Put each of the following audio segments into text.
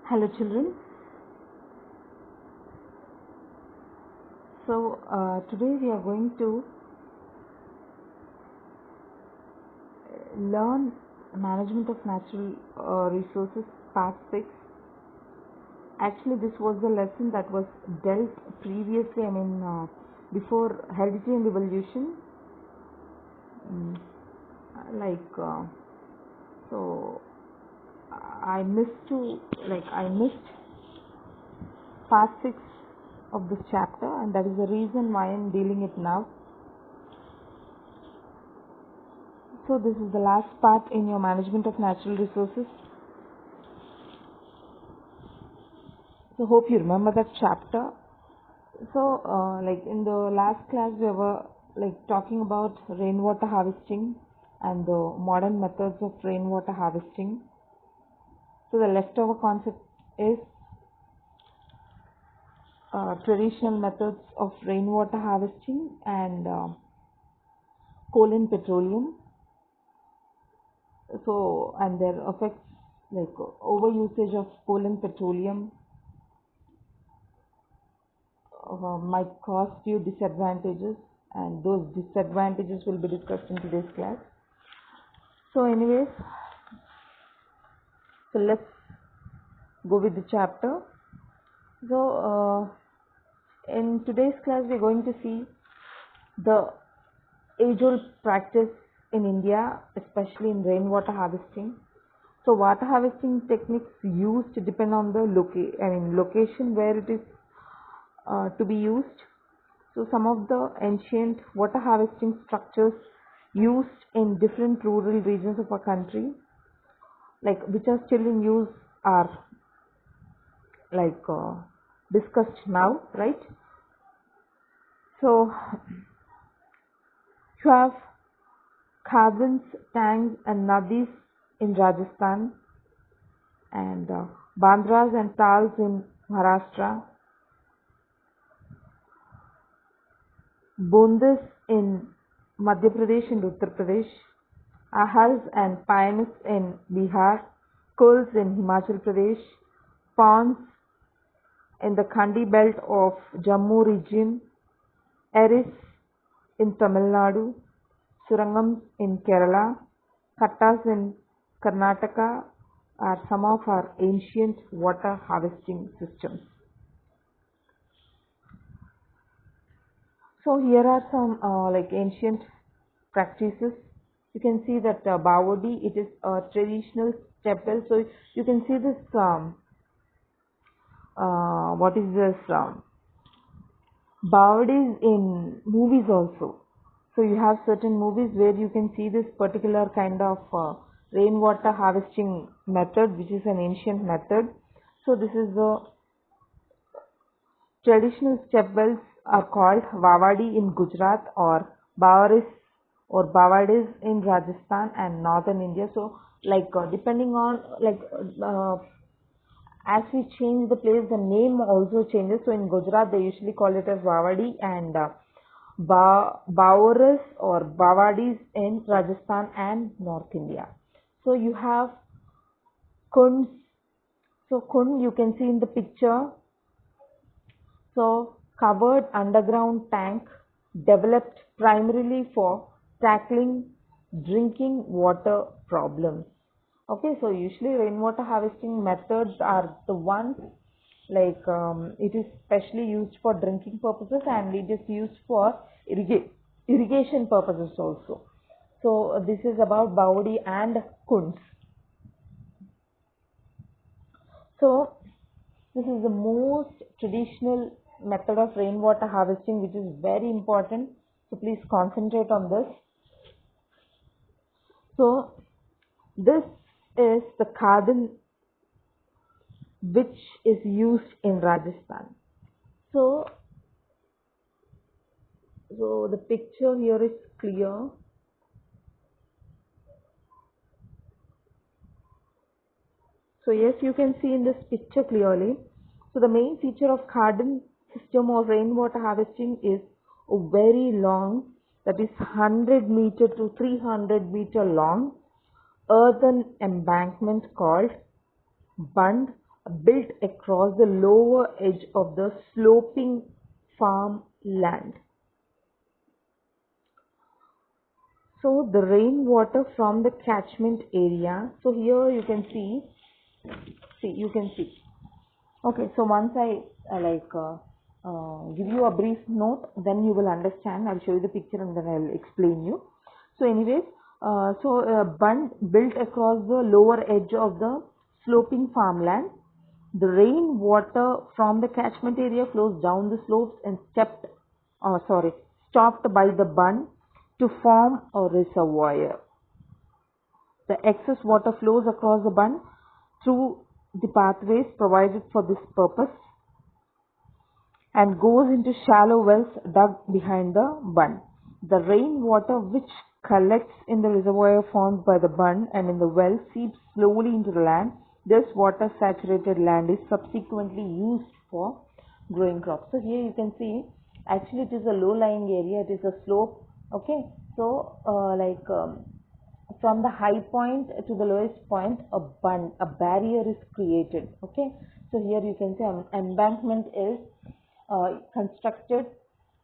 Hello children. Today we are going to learn management of natural resources part 6. Actually this was the lesson that was dealt previously, before heredity and evolution. So I missed part 6 of this chapter, and that is the reason why I am dealing it now. So this is the last part in your management of natural resources. So hope you remember that chapter. So in the last class we were talking about rainwater harvesting and the modern methods of rainwater harvesting. So the leftover concept is traditional methods of rainwater harvesting and coal and petroleum. So, and their effects overusage of coal and petroleum might cause few disadvantages, and those disadvantages will be discussed in today's class. So anyways, so let's go with the chapter. So in today's class we are going to see the age-old practice in India, especially in rainwater harvesting. So water harvesting techniques used depend on the location where it is to be used. So some of the ancient water harvesting structures used in different rural regions of our country, which are still in use, are discussed now, right? So you have khadans, tanks and nadis in Rajasthan, and bandras and tals in Maharashtra, bundas in Madhya Pradesh and Uttar Pradesh, ahars and payans in Bihar, kulls in Himachal Pradesh, ponds in the Khandi belt of Jammu region, eris in Tamil Nadu, surangams in Kerala, kattas in Karnataka are some of our ancient water harvesting systems. So here are some ancient practices. You can see that Bawadi, it is a traditional step well. So you can see this what is this Bawadi in movies also. So you have certain movies where you can see this particular kind of rainwater harvesting method, which is an ancient method. So this is the traditional step wells are called Bawadi in Gujarat, or Bawaris or Bawadis in Rajasthan and northern India. So depending on as we change the place, the name also changes. So in Gujarat they usually call it as Bawadi, and Bawaris or Bawadis in Rajasthan and North India. So you have kunds. So kund you can see in the picture. So covered underground tank developed primarily for tackling drinking water problems. Okay, so usually rainwater harvesting methods are the ones it is specially used for drinking purposes, and it is used for irrigation purposes also. So this is about Bawadi and kunds. So this is the most traditional method of rainwater harvesting, which is very important. So please concentrate on this. So this is the khadan which is used in Rajasthan. So the picture here is clear. So yes, you can see in this picture clearly. So the main feature of khadan system of rainwater harvesting is a very long, that is 100 meter to 300 meter long earthen embankment called bund built across the lower edge of the sloping farm land. So the rainwater from the catchment area. So here you can see, you can see. Okay, so once I give you a brief note, then you will understand. I'll show you the picture and then I'll explain you. So anyways, a bund built across the lower edge of the sloping farmland. The rainwater from the catchment area flows down the slopes and stopped by the bund to form a reservoir. The excess water flows across the bund through the pathways provided for this purpose and goes into shallow wells dug behind the bund. The rainwater which collects in the reservoir formed by the bund and in the well seeps slowly into the land. This water saturated land is subsequently used for growing crops. So here you can see, actually it is a low lying area, it is a slope. Okay, so from the high point to the lowest point, a barrier is created. Okay, so here you can see embankment is constructed.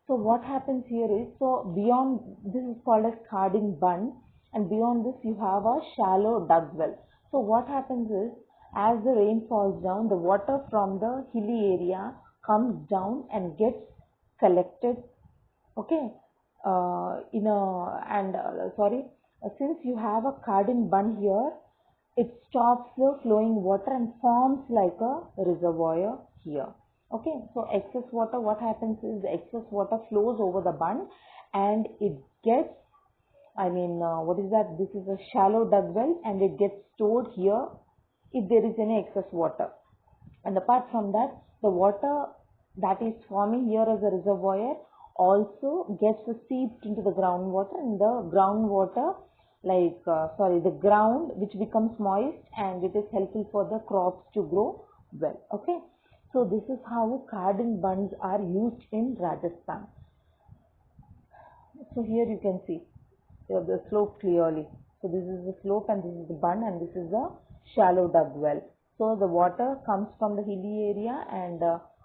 So what happens here is, so beyond this is called as Carding Bund, and beyond this you have a shallow dug well. So what happens is, as the rain falls down, the water from the hilly area comes down and gets collected. Okay, since you have a Carding Bund here, it stops the flowing water and forms like a reservoir here. Okay, so excess water, what happens is the excess water flows over the bund and it gets, this is a shallow dug well and it gets stored here if there is any excess water. And apart from that, the water that is forming here as a reservoir also gets seeped into the groundwater, and the groundwater the ground which becomes moist and it is helpful for the crops to grow well. Okay, so this is how Carding bunds are used in Rajasthan. So here you can see the slope clearly. So this is the slope and this is the bund and this is the shallow dug well. So the water comes from the hilly area and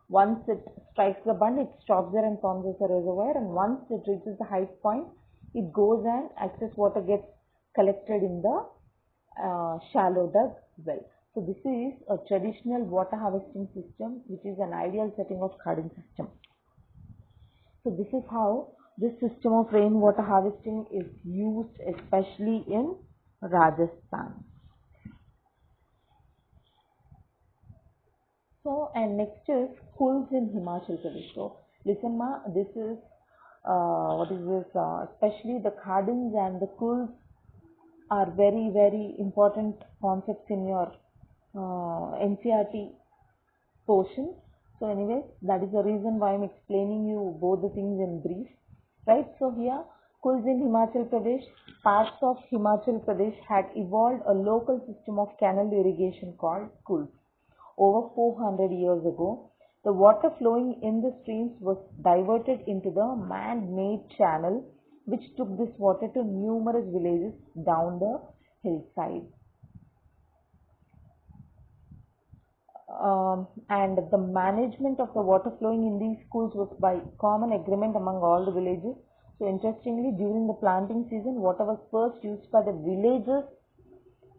once it strikes the bund, it stops there and forms as a reservoir, and once it reaches the height point, it goes and excess water gets collected in the shallow dug well. So this is a traditional water harvesting system, which is an ideal setting of Carding system. So this is how this system of rainwater harvesting is used, especially in Rajasthan. So, and next is Kuls in Himachal Pradesh. So listen ma, this is especially the Cardings and the Kuls are very, very important concepts in your NCERT portion. So anyways, that is the reason why I'm explaining you both the things in brief, right? So here, Kuls in Himachal Pradesh, parts of Himachal Pradesh had evolved a local system of canal irrigation called Kuls. Over 400 years ago, the water flowing in the streams was diverted into the man-made channel which took this water to numerous villages down the hillside. And the management of the water flowing in these schools was by common agreement among all the villages. So interestingly, during the planting season, water was first used by the villages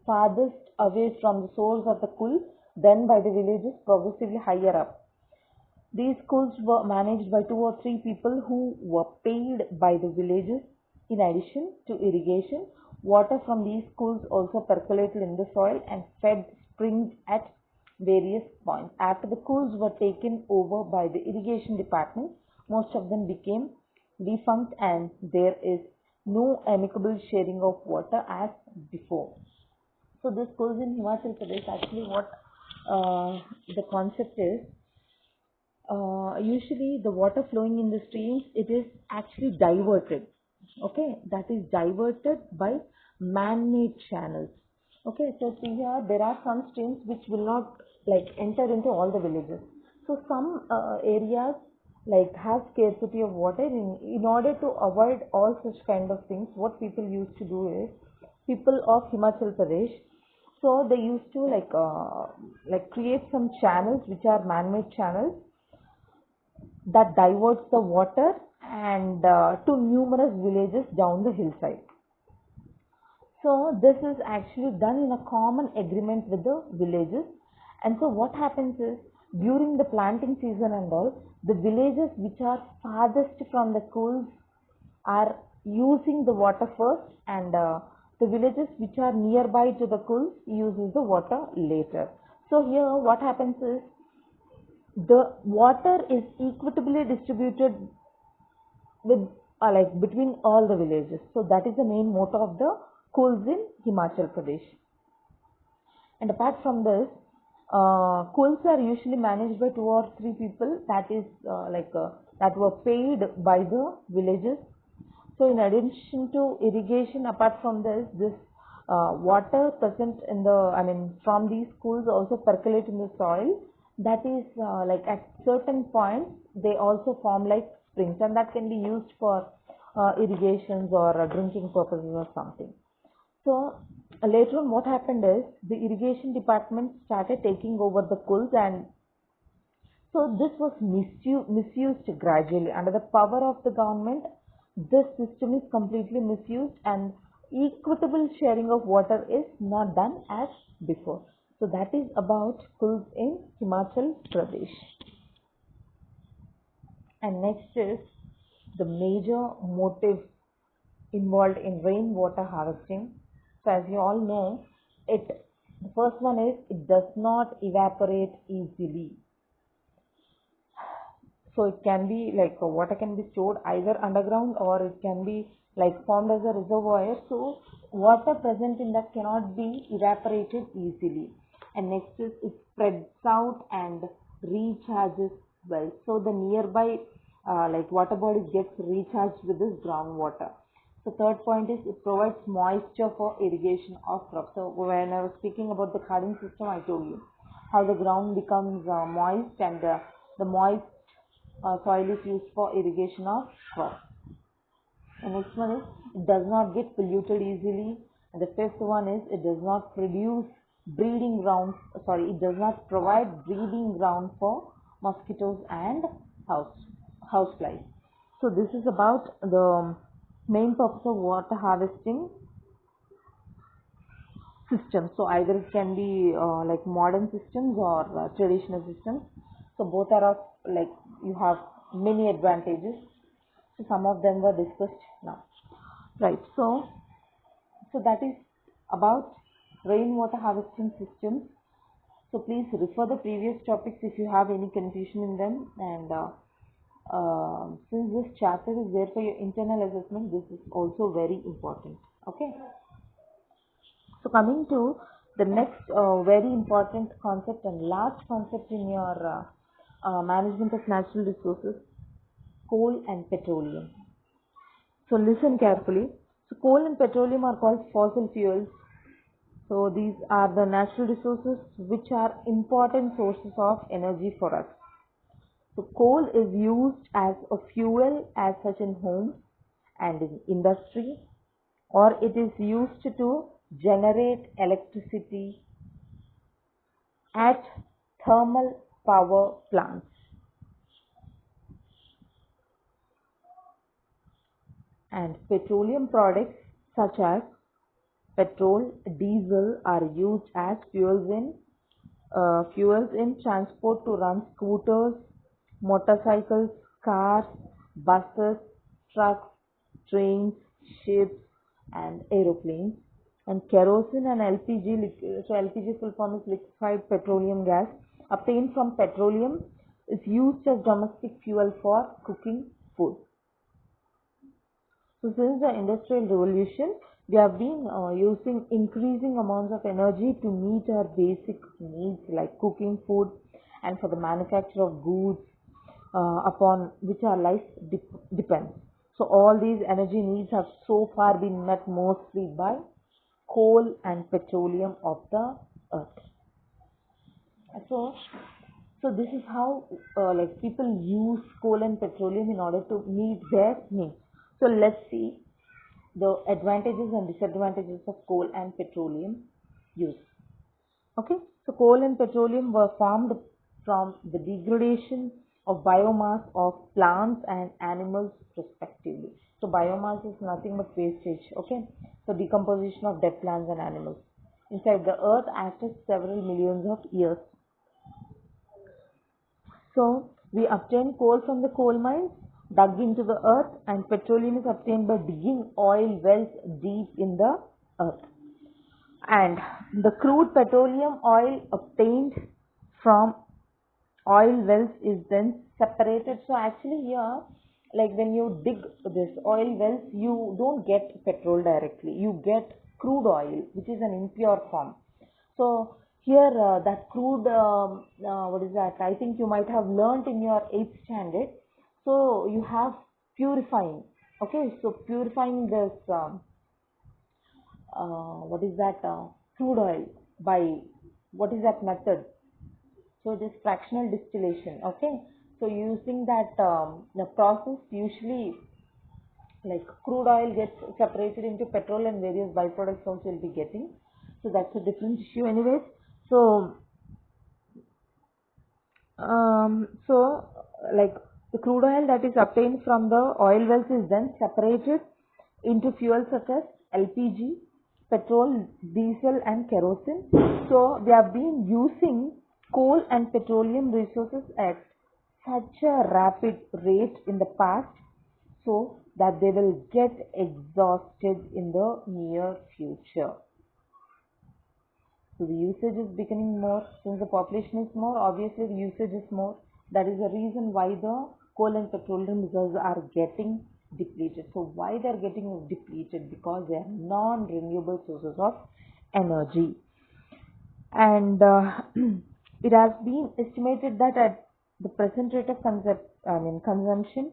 farthest away from the source of the Kul, then by the villages progressively higher up. These schools were managed by 2 or 3 people who were paid by the villages. In addition to irrigation, water from these schools also percolated in the soil and fed springs at various points. After the schools were taken over by the irrigation department, most of them became defunct and there is no amicable sharing of water as before. So this schools in Himachal Pradesh, actually what the concept is, usually the water flowing in the streams, it is actually diverted. Okay, that is diverted by man-made channels. Okay, so see here, there are some streams which will not enter into all the villages. So some areas have scarcity of water. In order to avoid all such kind of things, what people used to do is, people of Himachal Pradesh, So they used to like create some channels which are man-made channels that diverts the water and to numerous villages down the hillside. So this is actually done in a common agreement with the villages. And so what happens is during the planting season and all, the villages which are farthest from the schools are using the water first, and the villages which are nearby to the schools uses the water later. So here what happens is the water is equitably distributed with like between all the villages. So that is the main motto of the schools in Himachal Pradesh. And apart from this, schools are usually managed by 2 or 3 people, that is that were paid by the villages. So in addition to irrigation, apart from this water present in the, I mean from these schools also percolate in the soil. That is like at certain points they also form like springs, and that can be used for irrigations or drinking purposes or something. So later on what happened is the irrigation department started taking over the schools, and so this was misused gradually. Under the power of the government, this system is completely misused, and equitable sharing of water is not done as before. So that is about schools in Himachal Pradesh. And next is the major motive involved in rainwater harvesting. So as you all know, the first one is it does not evaporate easily. So it can be like water can be stored either underground or it can be like formed as a reservoir. So water present in that cannot be evaporated easily. And next is it spreads out and recharges well. So the nearby like water bodies gets recharged with this groundwater. So third point is it provides moisture for irrigation of crops. So when I was speaking about the carding system, I told you how the ground becomes moist, and the moist soil is used for irrigation of crops. The next one is it does not get polluted easily. And the fifth one is it does not produce breeding grounds. Sorry, it does not provide breeding ground for mosquitoes and houseflies. So this is about the main purpose of water harvesting systems. So either it can be like modern systems or traditional systems. So both are of like you have many advantages. So some of them were discussed now. Right. So that is about rainwater harvesting systems. So please refer the previous topics if you have any confusion in them. And since this chapter is there for your internal assessment, this is also very important. Okay. So coming to the next very important concept and large concept in your management of natural resources, coal and petroleum. So listen carefully. So coal and petroleum are called fossil fuels. So these are the natural resources which are important sources of energy for us. So coal is used as a fuel as such in homes and in industry, or it is used to generate electricity at thermal power plants. And petroleum products such as petrol, diesel are used as fuels in transport to run scooters, motorcycles, cars, buses, trucks, trains, ships, and aeroplanes. And kerosene and LPG, so LPG full form is liquefied petroleum gas, obtained from petroleum, is used as domestic fuel for cooking food. So since the Industrial Revolution, we have been using increasing amounts of energy to meet our basic needs like cooking food and for the manufacture of goods upon which our life depends. So all these energy needs have so far been met mostly by coal and petroleum of the earth. So this is how like people use coal and petroleum in order to meet their needs. So let's see the advantages and disadvantages of coal and petroleum use. Okay, so coal and petroleum were formed from the degradation of biomass of plants and animals respectively. So biomass is nothing but wastage. Okay, so decomposition of dead plants and animals inside the earth after several millions of years. So we obtain coal from the coal mines dug into the earth, and petroleum is obtained by digging oil wells deep in the earth. And the crude petroleum oil obtained from oil wells is then separated. So actually here, like when you dig this oil wells, you don't get petrol directly, you get crude oil, which is an impure form. So here that crude, what is that? I think you might have learnt in your 8th standard. So you have purifying. Okay, so purifying this what is that crude oil by what is that method? So this fractional distillation. Okay, so using that the process, usually like crude oil gets separated into petrol and various byproducts also will be getting. So that's a different issue anyways. So so like the crude oil that is obtained from the oil wells is then separated into fuels such as LPG, petrol, diesel and kerosene. So we have been using coal and petroleum resources at such a rapid rate in the past so that they will get exhausted in the near future. So the usage is becoming more. Since the population is more, obviously the usage is more. That is the reason why the coal and petroleum reserves are getting depleted. So why they are getting depleted? Because they are non-renewable sources of energy. And it has been estimated that at the present rate of consumption,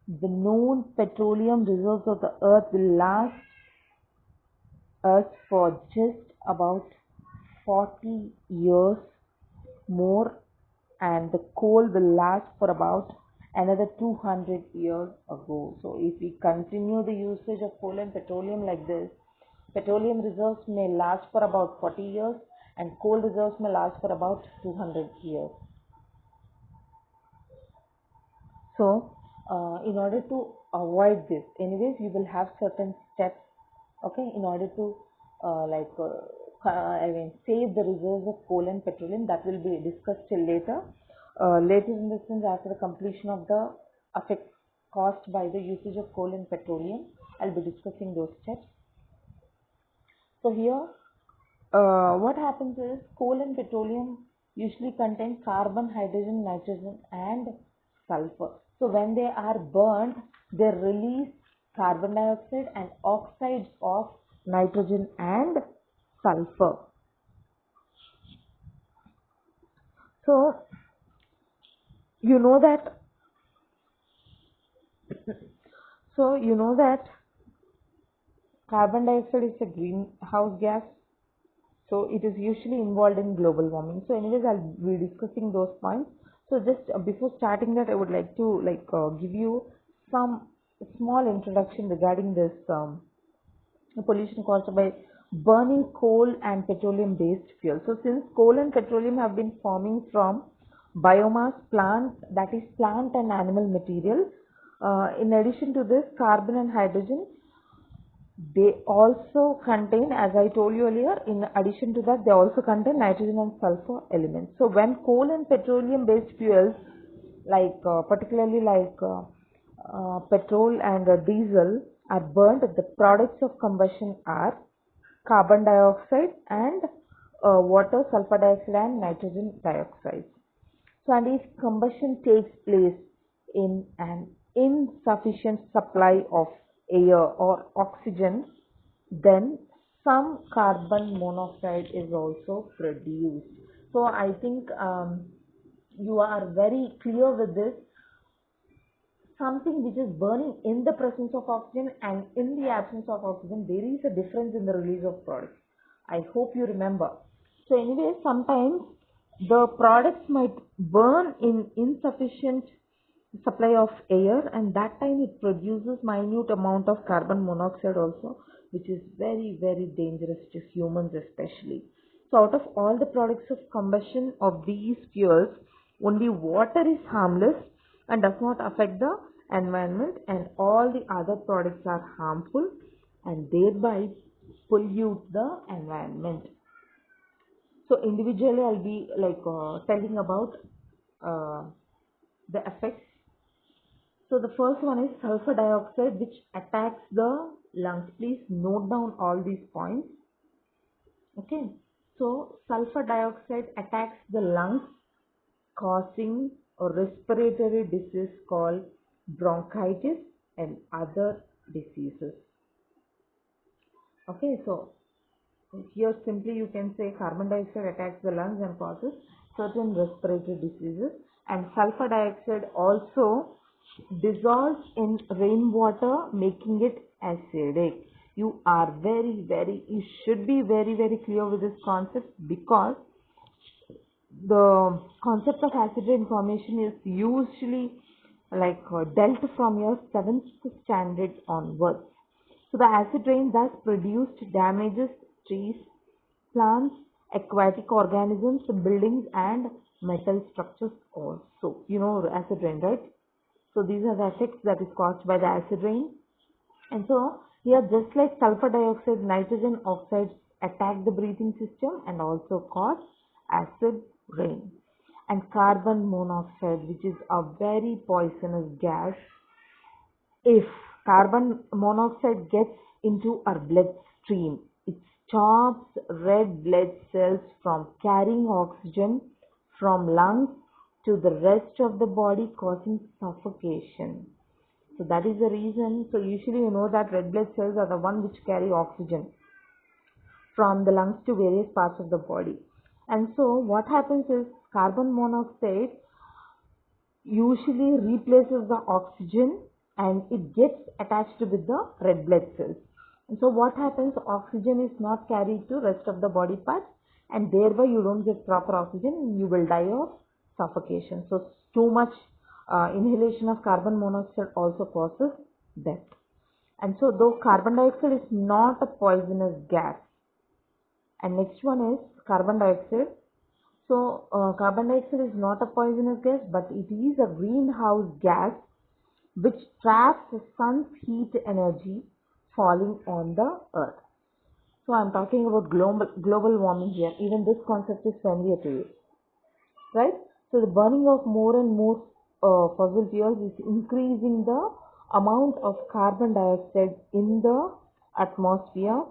the known petroleum reserves of the earth will last us for just about 40 years more, and the coal will last for about another 200 years ago. So if we continue the usage of coal and petroleum like this, petroleum reserves may last for about 40 years and coal reserves may last for about 200 years. So in order to avoid this, anyways, you will have certain steps, okay, in order to save the reserves of coal and petroleum. That will be discussed till later. Later in the sense, after the completion of the effects caused by the usage of coal and petroleum, I'll be discussing those steps. So here, what happens is coal and petroleum usually contain carbon, hydrogen, nitrogen, and sulfur. So when they are burnt, they release carbon dioxide and oxides of nitrogen and sulfur. So you know that carbon dioxide is a greenhouse gas, so it is usually involved in global warming. So anyways, I'll be discussing those points. So just before starting that, I would like to give you some small introduction regarding this pollution caused by burning coal and petroleum based fuel. So since coal and petroleum have been forming from biomass, plant, that is plant and animal material, in addition to this carbon and hydrogen, they also contain, as I told you earlier, in addition to that, they also contain nitrogen and sulfur elements. So when coal and petroleum based fuels, particularly petrol and diesel, are burnt, the products of combustion are carbon dioxide and water, sulfur dioxide and nitrogen dioxide. So and if combustion takes place in an insufficient supply of air or oxygen, then some carbon monoxide is also produced. So I think you are very clear with this. Something which is burning in the presence of oxygen and in the absence of oxygen, there is a difference in the release of products. I hope you remember. So anyway, sometimes the products might burn in insufficient supply of air, and that time it produces minute amount of carbon monoxide also, which is very dangerous to humans especially. So out of all the products of combustion of these fuels, only water is harmless and does not affect the environment, and all the other products are harmful and thereby pollute the environment. So individually I'll be telling about uh, the effects. So the first one is sulfur dioxide, which attacks the lungs. Please note down all these points. Okay. So sulfur dioxide attacks the lungs, causing a respiratory disease called bronchitis and other diseases. Okay. So here simply you can say carbon dioxide attacks the lungs and causes certain respiratory diseases, and sulfur dioxide also dissolves in rainwater, making it acidic. You should be very clear with this concept, because the concept of acid rain formation is usually dealt from your 7th standard onwards. So the acid rain thus produced damages trees, plants, aquatic organisms, buildings and metal structures also. You know acid rain, right? So these are the effects that is caused by the acid rain. And so here, just like sulfur dioxide, nitrogen oxides attack the breathing system and also cause acid rain. And carbon monoxide, which is a very poisonous gas, if carbon monoxide gets into our bloodstream, it stops red blood cells from carrying oxygen from lungs to the rest of the body, causing suffocation. So that is the reason. So usually you know that red blood cells are the one which carry oxygen from the lungs to various parts of the body. And so what happens is carbon monoxide usually replaces the oxygen and it gets attached with the red blood cells. And so what happens, oxygen is not carried to rest of the body parts, and thereby you don't get proper oxygen and you will die of suffocation. So too much inhalation of carbon monoxide also causes death. And so though carbon dioxide is not a poisonous gas, and next one is carbon dioxide. So carbon dioxide is not a poisonous gas, but it is a greenhouse gas which traps the sun's heat energy falling on the earth. So I am talking about global warming here. Even this concept is familiar to you, right? So the burning of more and more fossil fuels is increasing the amount of carbon dioxide in the atmosphere,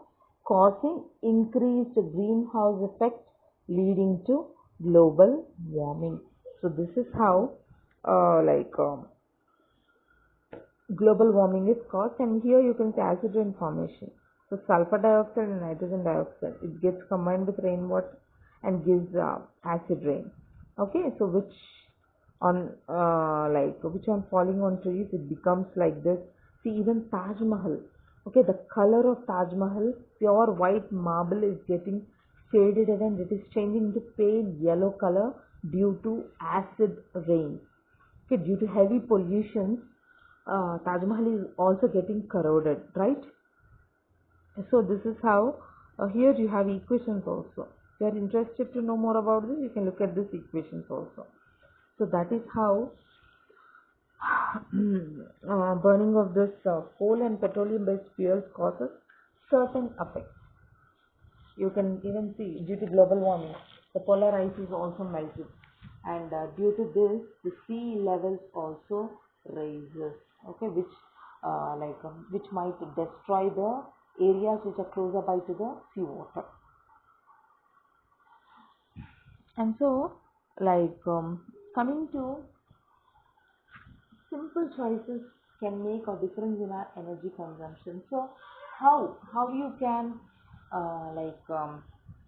causing increased greenhouse effect, leading to global warming. So this is how global warming is caused, and here you can see acid rain formation. So sulfur dioxide and nitrogen dioxide, it gets combined with rainwater and gives acid rain. Okay, so which on falling on trees, it becomes like this. See, even Taj Mahal. Okay, the color of Taj Mahal, pure white marble, is getting faded and it is changing to pale yellow color due to acid rain. Okay, due to heavy pollution, Taj Mahal is also getting corroded, right? So this is how here you have equations also. If you are interested to know more about this, you can look at these equations also. So that is how burning of this coal and petroleum based fuels causes certain effects. You can even see due to global warming, the polar ice is also melted, and due to this, the sea levels also rises. Okay, which might destroy the areas which are closer by to the seawater. And so, coming to simple choices can make a difference in our energy consumption. So, how you can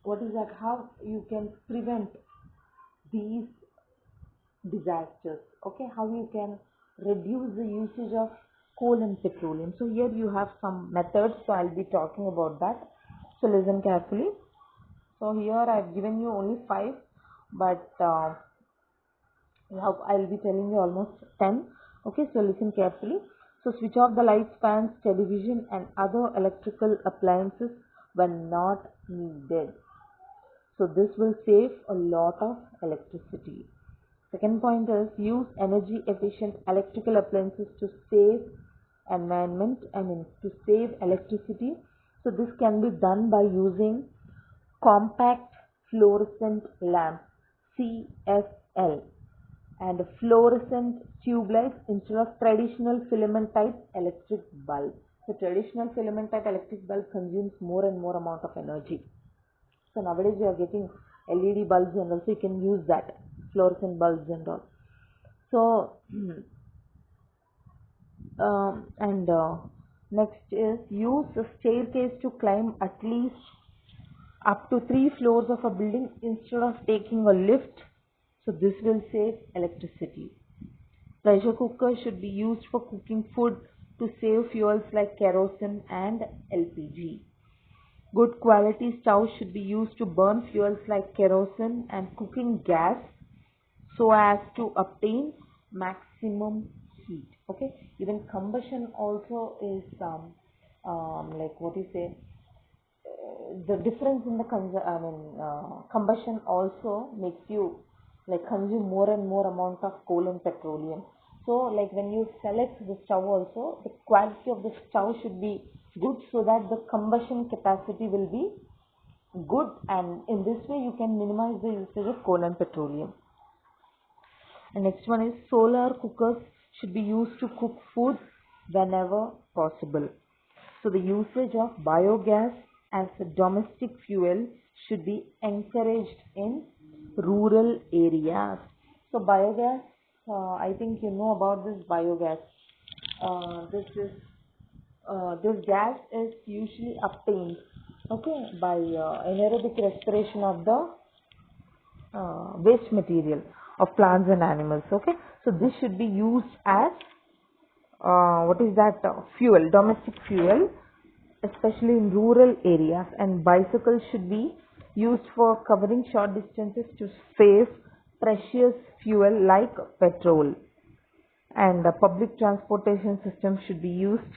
what is that? How you can prevent these disasters? Okay, how you can reduce the usage of coal and petroleum. So here you have some methods. So I'll be talking about that. So listen carefully. So here I've given you only 5, but I'll be telling you almost 10. Okay, so listen carefully. So switch off the lights, fans, television and other electrical appliances when not needed. So this will save a lot of electricity. Second point is use energy efficient electrical appliances to save environment, to save electricity. So this can be done by using compact fluorescent lamp CFL and fluorescent tube lights instead of traditional filament type electric bulb. So traditional filament type electric bulb consumes more and more amount of energy. So nowadays we are getting LED bulbs and also you can use that fluorescent bulbs and all. So next is use a staircase to climb at least up to 3 floors of a building instead of taking a lift. So this will save electricity. Pressure cooker should be used for cooking food to save fuels like kerosene and LPG. Good quality stove should be used to burn fuels like kerosene and cooking gas so as to obtain maximum heat. Okay, even combustion also is like what you say, the difference in the combustion also makes you like consume more and more amount of coal and petroleum. So like when you select the stove also, the quality of the stove should be good so that the combustion capacity will be good, and in this way you can minimize the usage of coal and petroleum. And next one is solar cookers should be used to cook food whenever possible. So the usage of biogas as a domestic fuel should be encouraged in rural areas. So biogas, I think you know about this biogas. This gas is usually obtained, okay, by anaerobic respiration of the waste material of plants and animals. Okay, so this should be used as fuel, domestic fuel, especially in rural areas. And bicycles should be used for covering short distances to save precious fuel like petrol. And the public transportation system should be used,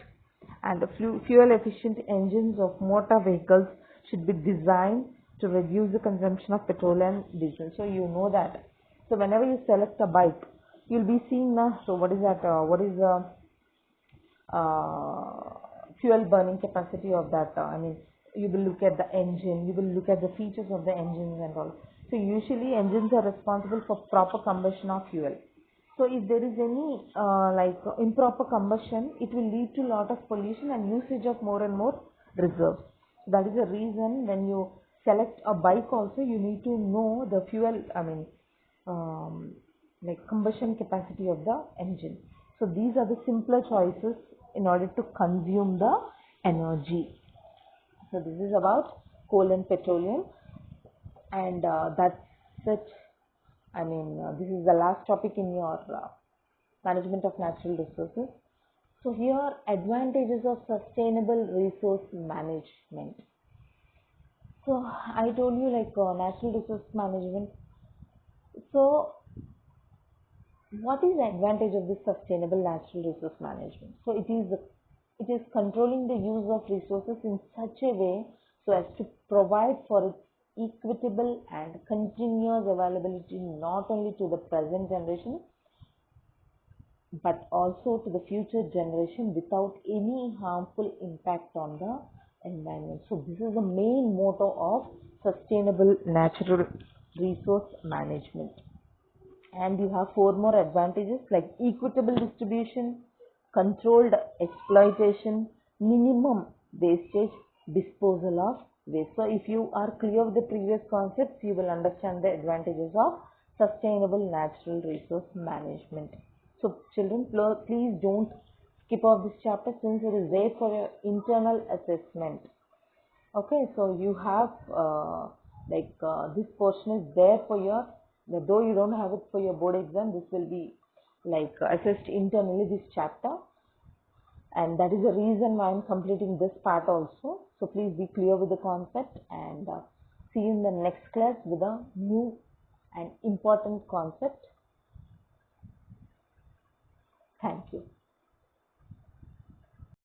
and the fuel efficient engines of motor vehicles should be designed to reduce the consumption of petrol and diesel. So you know that. So whenever you select a bike, you'll be seeing now. So what is that? What is the fuel burning capacity of that? You will look at the engine. You will look at the features of the engines and all. So usually engines are responsible for proper combustion of fuel. So if there is any improper combustion, it will lead to a lot of pollution and usage of more and more reserves. So that is the reason when you select a bike also, you need to know the fuel, combustion capacity of the engine. So these are the simpler choices in order to consume the energy. So this is about coal and petroleum, and that's it. This is the last topic in your management of natural resources. So here are advantages of sustainable resource management. So I told you natural resource management. So what is the advantage of this sustainable natural resource management? So it is controlling the use of resources in such a way so as to provide for its equitable and continuous availability not only to the present generation but also to the future generation without any harmful impact on the environment. So this is the main motto of sustainable natural resource management. And you have 4 more advantages like equitable distribution, controlled exploitation, minimum wastage, disposal of waste. So if you are clear with the previous concepts, you will understand the advantages of sustainable natural resource management. So children, please don't skip off this chapter since it is there for your internal assessment. Okay, so you have this portion is there for your, though you don't have it for your board exam, this will be assessed internally, this chapter, and that is the reason why I'm completing this part also. So please be clear with the concept, and see you in the next class with a new and important concept. Thank you.